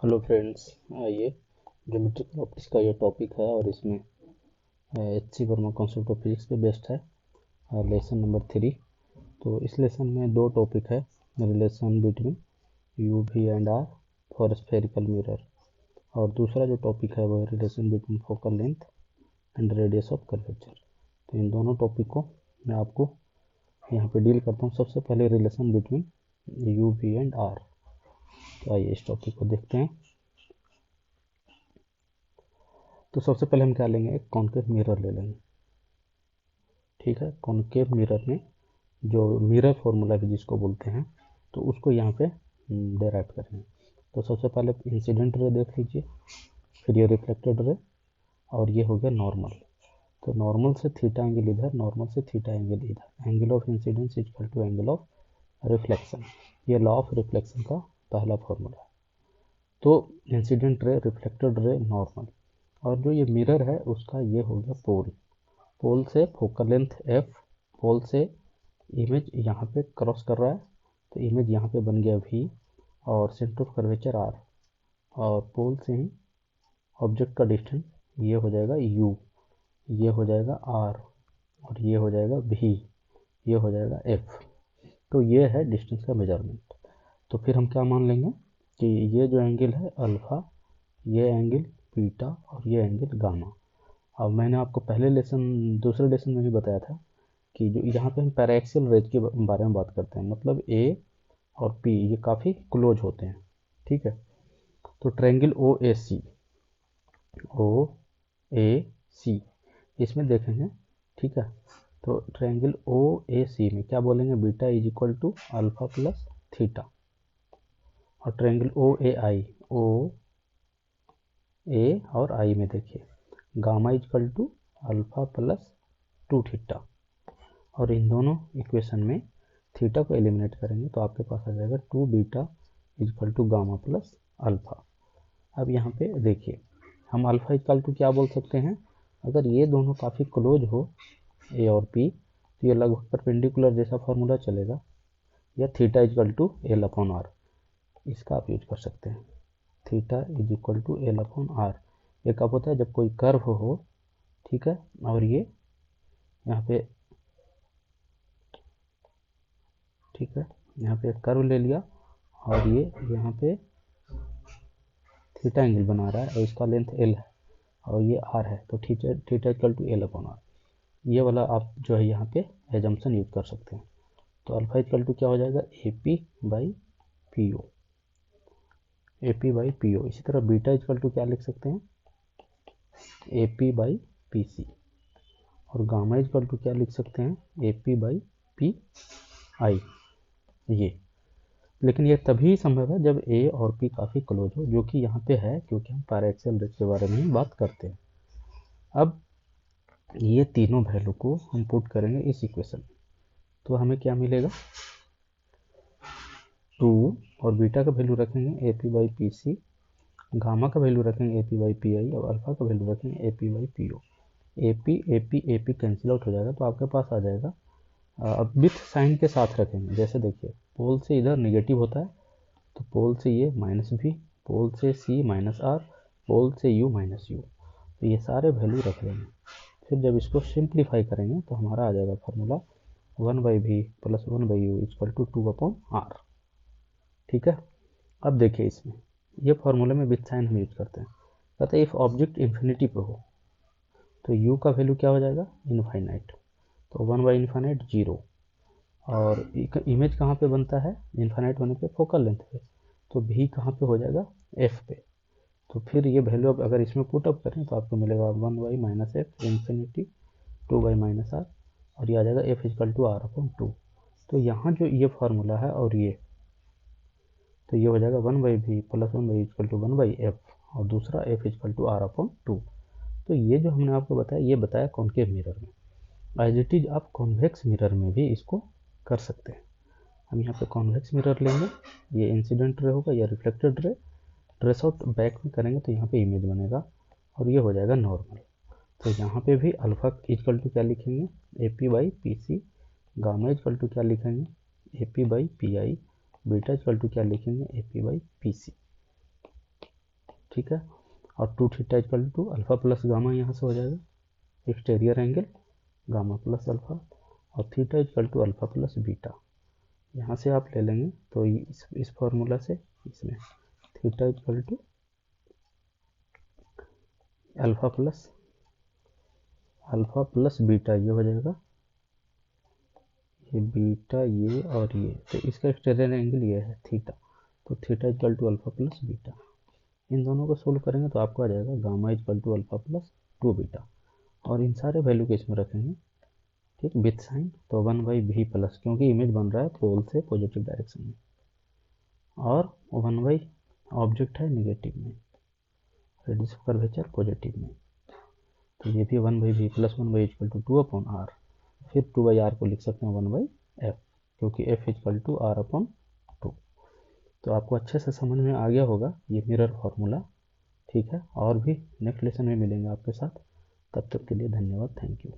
Hello friends, आइए geometrical optics का ये टॉपिक है और इसमें H C Verma concept of physics पे बेस्ड है। Lesson number 3। तो इस लेसन में दो टॉपिक है। Relation between u v and r for spherical mirror, और दूसरा जो टॉपिक है वह relation between focal length and radius of curvature. तो इन दोनों टॉपिक को मैं आपको यहाँ पे डील करता हूँ। सबसे पहले relation between u v and r. तो आइए इस टॉपिक को देखते हैं। तो सबसे पहले हम क्या लेंगे, एक कॉन्केव मिरर ले लेंगे। ठीक है, कॉन्केव मिरर में जो मिरर फॉर्मूला भी जिसको बोलते हैं, तो उसको यहाँ पे डेराइव करेंगे। तो सबसे पहले इंसिडेंट रे देख लीजिए, फिर ये रिफ्लेक्टेड रे, और ये हो गया नॉर्मल। तो नॉर्मल से थीटा एंगल इधर, नॉर्मल से थीटा एंगल इधर। Angle of incidence equal to angle of reflection. ये लॉ ऑफ रिफ्लेक्शन का पहला फॉर्मूला है। तो incident ray, reflected ray, normal, और जो ये मिरर है उसका ये हो गया पोल। पोल से फोकल लेंथ एफ, पोल से इमेज यहाँ पे क्रॉस कर रहा है, तो इमेज यहाँ पे बन गया वी, और सेंटर ऑफ कर्वेचर आर, और पोल से ही ऑब्जेक्ट का डिस्टेंस ये हो जाएगा यू, ये हो जाएगा आर, और ये हो जाएगा वी, ये हो जाएगा एफ। तो ये है डिस्टेंस का मेजरमेंट। तो फिर हम क्या मान लेंगे कि ये जो एंगल है अल्फा, ये एंगल बीटा, और ये एंगल गामा। अब मैंने आपको पहले दूसरे लेसन में भी बताया था कि जो यहाँ पे हम पैराक्सियल रेज के बारे में बात करते हैं, मतलब ए और पी ये काफ़ी क्लोज होते हैं। ठीक है, तो ट्रायंगल ओ ए सी इसमें देखेंगे। ठीक है, तो ट्रायंगल ओ ए सी में क्या बोलेंगे, beta is equal to alpha plus theta. और ट्रायंगल ओ ए और आई में देखिए gamma is equal to alpha plus 2 theta. और इन दोनों इक्वेशन में थीटा को एलिमिनेट करेंगे तो आपके पास आ जाएगा 2 beta is equal to gamma plus alpha. अब यहाँ पे देखिए हम अल्फा इजकल टू क्या बोल सकते हैं, अगर ये दोनों काफ़ी क्लोज हो ए और पी, तो ये लगभग परपेंडिकुलर जैसा फॉर्मूला चलेगा, या theta is equal to l upon r, इसका आप यूज कर सकते हैं। Theta is equal to l upon r. ये कब होता है, जब कोई कर्व हो। ठीक है, और ये यहाँ पे, ठीक है, यहाँ पे एक कर्व ले लिया, और ये यहाँ पे थीटा एंगल बना रहा है, और इसका लेंथ एल है, और ये आर है, तो theta equal to l upon r. ये वाला आप जो है यहाँ पे एजम्पशन यूज कर सकते हैं। तो अल्फा इक्वल टू क्या हो जाएगा, A P by P O, A P by P O. इसी तरह बीटा इक्वल टू क्या लिख सकते हैं, A P by P C. और गामा इक्वल टू क्या लिख सकते हैं, A P by P I. ये, लेकिन ये तभी संभव है जब ए और पी काफ़ी क्लोज हो, जो कि यहाँ पे है क्योंकि हम पैराक्सियल रेज के बारे में बात करते हैं। अब ये तीनों वैल्यू को हम पुट करेंगे इस इक्वेशन में, तो हमें क्या मिलेगा, 2, और बीटा का वैल्यू रखेंगे A P by P C, gamma का वैल्यू रखेंगे A P by P I, और अल्फा का वैल्यू रखेंगे A P by P O. A P cancel out हो जाएगा, तो आपके पास आ जाएगा। अब विथ साइन के साथ रखेंगे, जैसे देखिए पोल से इधर निगेटिव होता है, तो पोल से ये माइनस भी, पोल से सी माइनस आर, पोल से यू माइनस यू, तो ये सारे वैल्यू रख लेंगे। फिर जब इसको सिंप्लीफाई करेंगे तो हमारा आ जाएगा formula 1/v plus 1/u equal to 2/r। ठीक है, अब देखिए इसमें ये फार्मूले में विथ साइन हम यूज करते हैं। कहते हैं इफ ऑब्जेक्ट इन्फिनिटी पे हो तो u का वैल्यू क्या हो जाएगा, इनफाइनाइट, तो 1/इनफाइनाइट 0। और इमेज कहाँ पे बनता है, इन्फाइनाइट होने पे फोकल लेंथ पे, तो भी कहाँ पे हो जाएगा, एफ पे। तो फिर ये वैल्यू अब अगर इसमें पुट अप करें तो आपको मिलेगा 1/-f इन्फिनिटी 2/-r, और ये आ जाएगा f equal to r upon 2। तो यहाँ जो ये फार्मूला है और ये, तो ये हो जाएगा 1/v plus 1/v equal to 1/f, और दूसरा f equal to r upon 2। तो ये जो हमने आपको बताया, ये बताया कॉन्केव मिरर में। एज इट इज आप कॉन्वेक्स मिरर में भी इसको कर सकते हैं। हम यहाँ पे कॉन्वेक्स मिरर लेंगे, ये इंसिडेंट रे होगा या reflected ray, trace out back में करेंगे तो यहाँ पे इमेज बनेगा, और ये हो जाएगा नॉर्मल। तो यहाँ पे भी अल्फा इक्वल टू क्या लिखेंगे, A P by P C, gamma equal to क्या लिखेंगे, A P by P I, beta equal to क्या लिखेंगे, A P by P C. ठीक है। और 2 theta equal to alpha plus gamma यहाँ से हो जाएगा, exterior angle gamma plus alpha, और theta equal to alpha plus beta. यहाँ से आप ले लेंगे तो इस फॉर्मूला से इसमें theta equal to alpha plus beta, ये हो जाएगा, ये बीटा ये और ये, तो इसका एक्सटीरियर एंगल ये है थीटा, तो theta equal to alpha plus beta. इन दोनों को सोल्व करेंगे तो आपको आ जाएगा gamma equal to alpha plus 2 beta, और इन सारे वैल्यू को इसमें रखेंगे, ठीक, विथ साइन, तो 1/v प्लस, क्योंकि इमेज बन रहा है पोल से पॉजिटिव डायरेक्शन में, और 1 ऑब्जेक्ट है निगेटिव में, रेडियस ऑफ कर्वेचर पॉजिटिव में, तो ये भी 1/v plus 1 equal to 2/r, फिर 2/r को लिख सकते हैं 1/f, क्योंकि f इक्वल टू r/2। तो आपको अच्छे से समझ में आ गया होगा ये मिरर फार्मूला, ठीक है। और भी नेक्स्ट लेसन में मिलेंगे आपके साथ, तब तक के लिए धन्यवाद, थैंक यू।